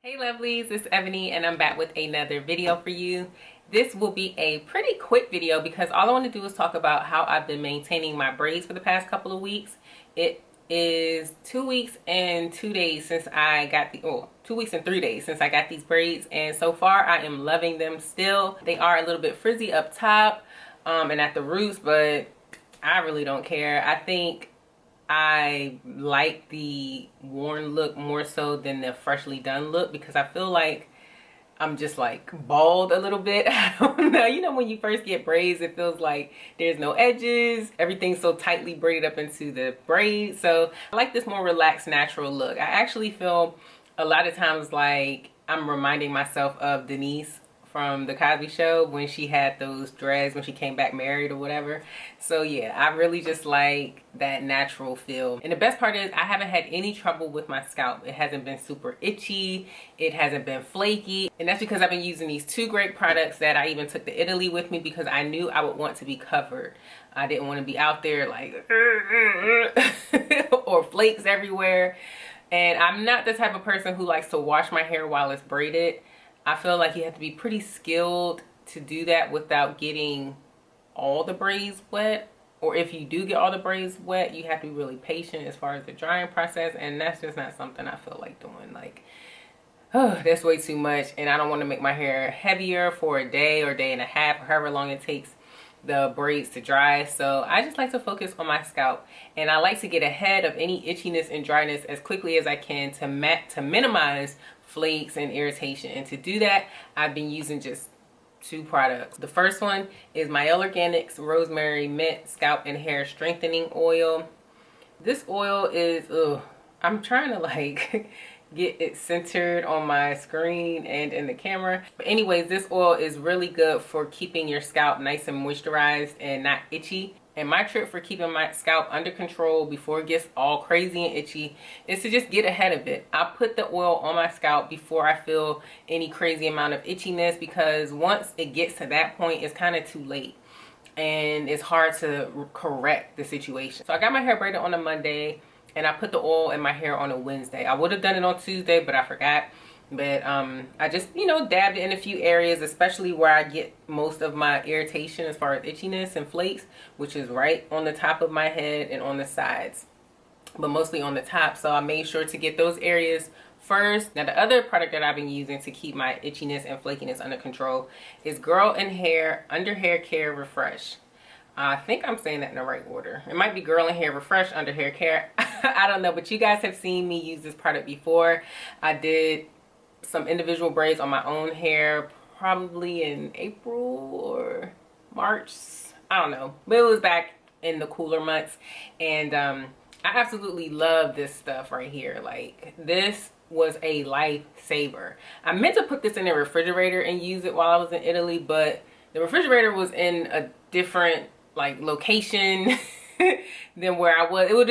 Hey lovelies, it's Ebony and I'm back with another video for you. This will be a pretty quick video because all I want to do is talk about how I've been maintaining my braids for the past couple of weeks. It is 2 weeks and 2 days since I got 2 weeks and 3 days since I got these braids, and so far I am loving them still. They are a little bit frizzy up top and at the roots, but I really don't care. I think I like the worn look more so than the freshly done look because I feel like I'm just like bald a little bit. I don't know. You know, when you first get braids, it feels like there's no edges. Everything's so tightly braided up into the braid. So I like this more relaxed, natural look. I actually feel a lot of times like I'm reminding myself of Denise from the Cosby Show when she had those dreads when she came back married or whatever. So yeah, I really just like that natural feel. And the best part is I haven't had any trouble with my scalp. It hasn't been super itchy. It hasn't been flaky. And that's because I've been using these two great products that I even took to Italy with me because I knew I would want to be covered. I didn't want to be out there like or flakes everywhere. And I'm not the type of person who likes to wash my hair while it's braided. I feel like you have to be pretty skilled to do that without getting all the braids wet. Or if you do get all the braids wet, you have to be really patient as far as the drying process. And that's just not something I feel like doing. Like, oh, that's way too much. And I don't want to make my hair heavier for a day or day and a half or however long it takes the braids to dry. So I just like to focus on my scalp, and I like to get ahead of any itchiness and dryness as quickly as I can to minimize flakes and irritation. And to do that, I've been using just two products. The first one is my Organics Rosemary Mint Scalp and Hair Strengthening Oil. This oil is, I'm trying to like get it centered on my screen and in the camera. But anyways, this oil is really good for keeping your scalp nice and moisturized and not itchy. And my trick for keeping my scalp under control before it gets all crazy and itchy is to just get ahead of it. I put the oil on my scalp before I feel any crazy amount of itchiness, because once it gets to that point, it's kind of too late and it's hard to correct the situation. So I got my hair braided on a Monday and I put the oil in my hair on a Wednesday. I would have done it on Tuesday, but I forgot. But I just, you know, dabbed it in a few areas, especially where I get most of my irritation as far as itchiness and flakes, which is right on the top of my head and on the sides, but mostly on the top. So I made sure to get those areas first. Now the other product that I've been using to keep my itchiness and flakiness under control is Girl and Hair Under Hair Care Refresh. I think I'm saying that in the right order. It might be Girl and Hair Refresh Under Hair Care. I don't know, but you guys have seen me use this product before. I did some individual braids on my own hair probably in April or March. I don't know, but it was back in the cooler months. And I absolutely love this stuff right here. Like, this was a lifesaver. I meant to put this in the refrigerator and use it while I was in Italy, but the refrigerator was in a different like location than where I was. It would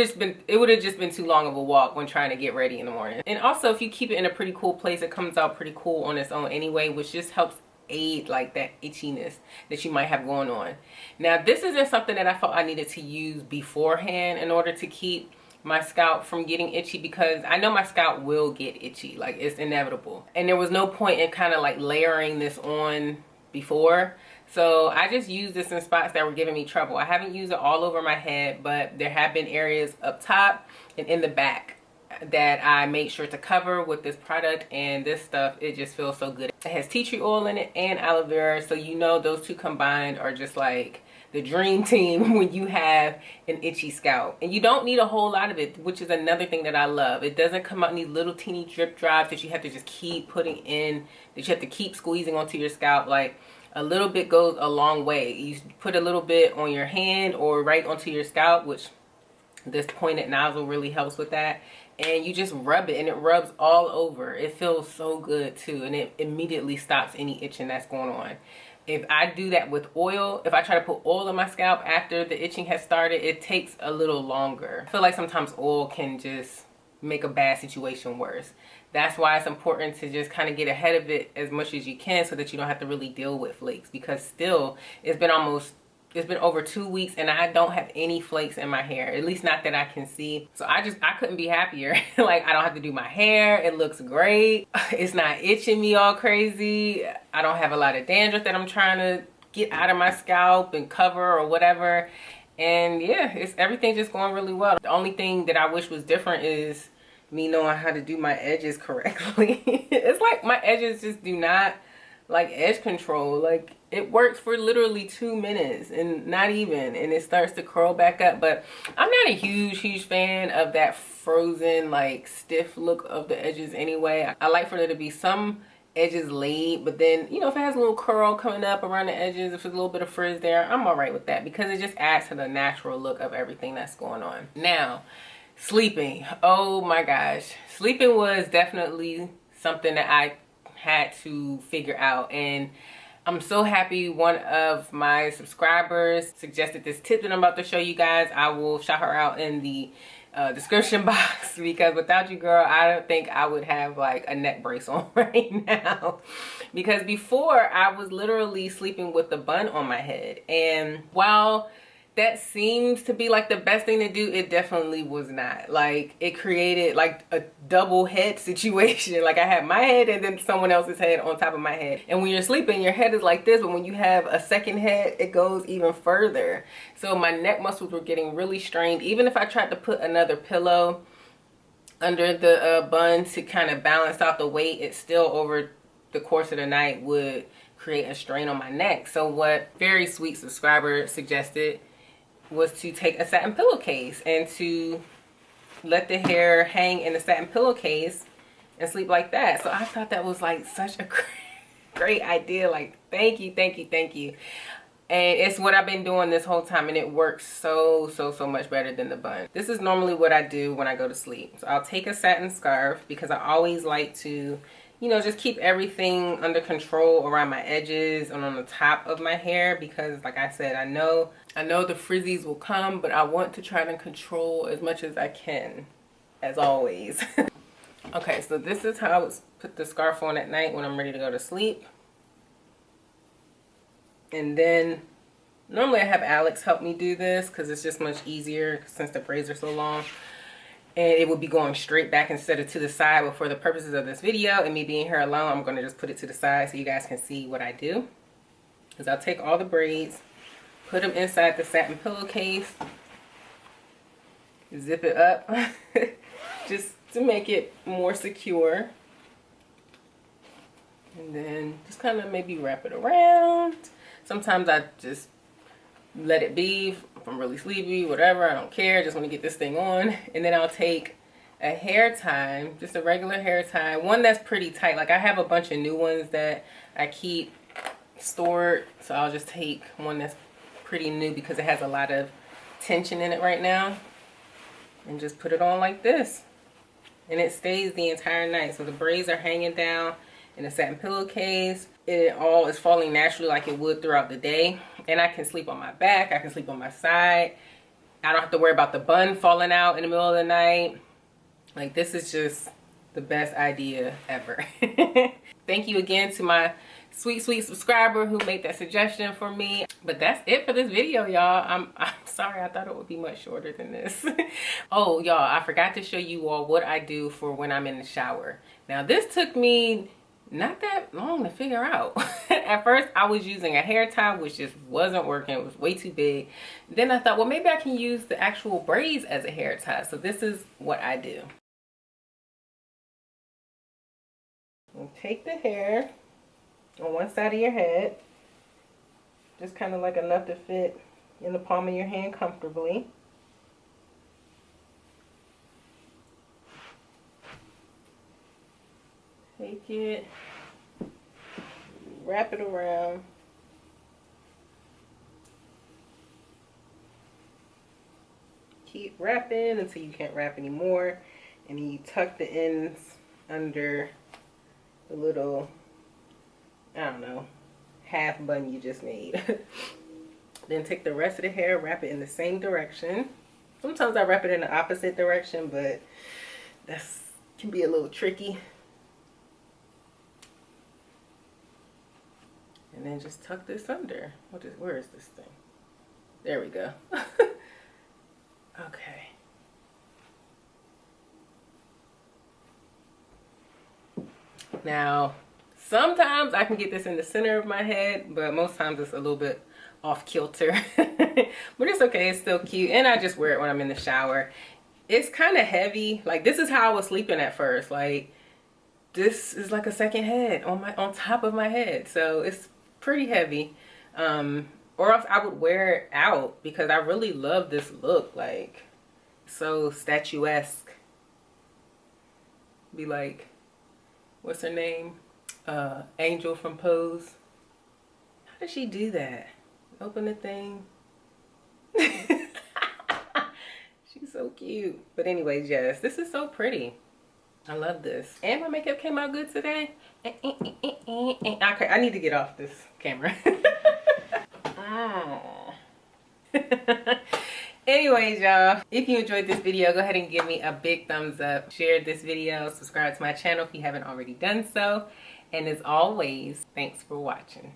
have just been too long of a walk when trying to get ready in the morning. And also, if you keep it in a pretty cool place, it comes out pretty cool on its own anyway, which just helps aid like that itchiness that you might have going on. Now this isn't something that I felt I needed to use beforehand in order to keep my scalp from getting itchy, because I know my scalp will get itchy, like it's inevitable. And there was no point in kind of like layering this on before. So I just used this in spots that were giving me trouble. I haven't used it all over my head, but there have been areas up top and in the back that I made sure to cover with this product. And this stuff, it just feels so good. It has tea tree oil in it and aloe vera. So you know those two combined are just like the dream team when you have an itchy scalp. And you don't need a whole lot of it, which is another thing that I love. It doesn't come out in these little teeny drip drops that you have to just keep putting in, that you have to keep squeezing onto your scalp. Like, a little bit goes a long way. You put a little bit on your hand or right onto your scalp, which this pointed nozzle really helps with that. And you just rub it and it rubs all over. It feels so good too. And it immediately stops any itching that's going on. If I do that with oil, if I try to put oil on my scalp after the itching has started, it takes a little longer. I feel like sometimes oil can just make a bad situation worse. That's why it's important to just kind of get ahead of it as much as you can so that you don't have to really deal with flakes, because still it's been almost It's been over 2 weeks and I don't have any flakes in my hair, at least not that I can see. So I couldn't be happier. Like, I don't have to do my hair. It looks great. It's not itching me all crazy. I don't have a lot of dandruff that I'm trying to get out of my scalp and cover or whatever. And yeah, everything just going really well. The only thing that I wish was different is me knowing how to do my edges correctly. It's like my edges just do not like edge control. Like, it works for literally 2 minutes and not even, and it starts to curl back up. But I'm not a huge fan of that frozen, like, stiff look of the edges anyway. I like for there to be some edges laid, but then, you know, if it has a little curl coming up around the edges, if there's a little bit of frizz there, I'm all right with that, because it just adds to the natural look of everything that's going on. Now, sleeping. Oh my gosh. Sleeping was definitely something that I had to figure out, and I'm so happy one of my subscribers suggested this tip that I'm about to show you guys. I will shout her out in the description box, because without you, girl, I don't think I would have like a neck brace on right now. Because before, I was literally sleeping with a bun on my head, and while that seems to be like the best thing to do, it definitely was not. Like, it created like a double head situation. Like, I had my head and then someone else's head on top of my head. And when you're sleeping, your head is like this, but when you have a second head, it goes even further. So my neck muscles were getting really strained. Even if I tried to put another pillow under the bun to kind of balance out the weight, it still over the course of the night would create a strain on my neck. So what very sweet subscriber suggested was to take a satin pillowcase and to let the hair hang in the satin pillowcase and sleep like that. So I thought that was like such a great idea. Like, thank you. And it's what I've been doing this whole time, and it works so much better than the bun. This is normally what I do when I go to sleep. So I'll take a satin scarf, because I always like to, you know, just keep everything under control around my edges and on the top of my hair, because like I said, I know the frizzies will come, but I want to try to control as much as I can, as always. Okay, so this is how I would put the scarf on at night when I'm ready to go to sleep. And then normally I have Alex help me do this, because it's just much easier since the braids are so long. And it would be going straight back instead of to the side, but for the purposes of this video and me being here alone, I'm going to just put it to the side so you guys can see what I do. Is I'll take all the braids, put them inside the satin pillowcase, zip it up just to make it more secure, and then just kind of maybe wrap it around. Sometimes I just let it be if I'm really sleepy, whatever, I don't care, just want to get this thing on. And then I'll take a hair tie, just a regular hair tie, one that's pretty tight. Like, I have a bunch of new ones that I keep stored, so I'll just take one that's pretty new because it has a lot of tension in it right now, and just put it on like this, and it stays the entire night. So the braids are hanging down in a satin pillowcase. It all is falling naturally like it would throughout the day, and I can sleep on my back, I can sleep on my side. I don't have to worry about the bun falling out in the middle of the night. Like, this is just the best idea ever. Thank you again to my sweet subscriber who made that suggestion for me. But that's it for this video, y'all. I'm sorry, I thought it would be much shorter than this. Oh, y'all, I forgot to show you all what I do for when I'm in the shower. Now, this took me not that long to figure out. At first, I was using a hair tie, which just wasn't working. It was way too big. Then I thought, well, maybe I can use the actual braids as a hair tie. So this is what I do. You take the hair on one side of your head, just kind of like enough to fit in the palm of your hand comfortably. Take it, wrap it around. Keep wrapping until you can't wrap anymore, and then you tuck the ends under the little, I don't know, half bun you just made. Then take the rest of the hair, wrap it in the same direction. Sometimes I wrap it in the opposite direction, but that's can be a little tricky. And then just tuck this under. Where is this thing? There we go. Okay. Now, sometimes I can get this in the center of my head, but most times it's a little bit off kilter. But it's okay, it's still cute. And I just wear it when I'm in the shower. It's kind of heavy. Like, this is how I was sleeping at first. Like, this is like a second head on top of my head. So it's pretty heavy. Or else I would wear it out because I really love this look. Like, so statuesque. Be like, what's her name? Angel from Pose. How does she do that? Open the thing. She's so cute. But anyways, yes, this is so pretty. I love this. And my makeup came out good today. Okay, I need to get off this camera. Anyways, y'all, if you enjoyed this video, go ahead and give me a big thumbs up. Share this video. Subscribe to my channel if you haven't already done so. And as always, thanks for watching.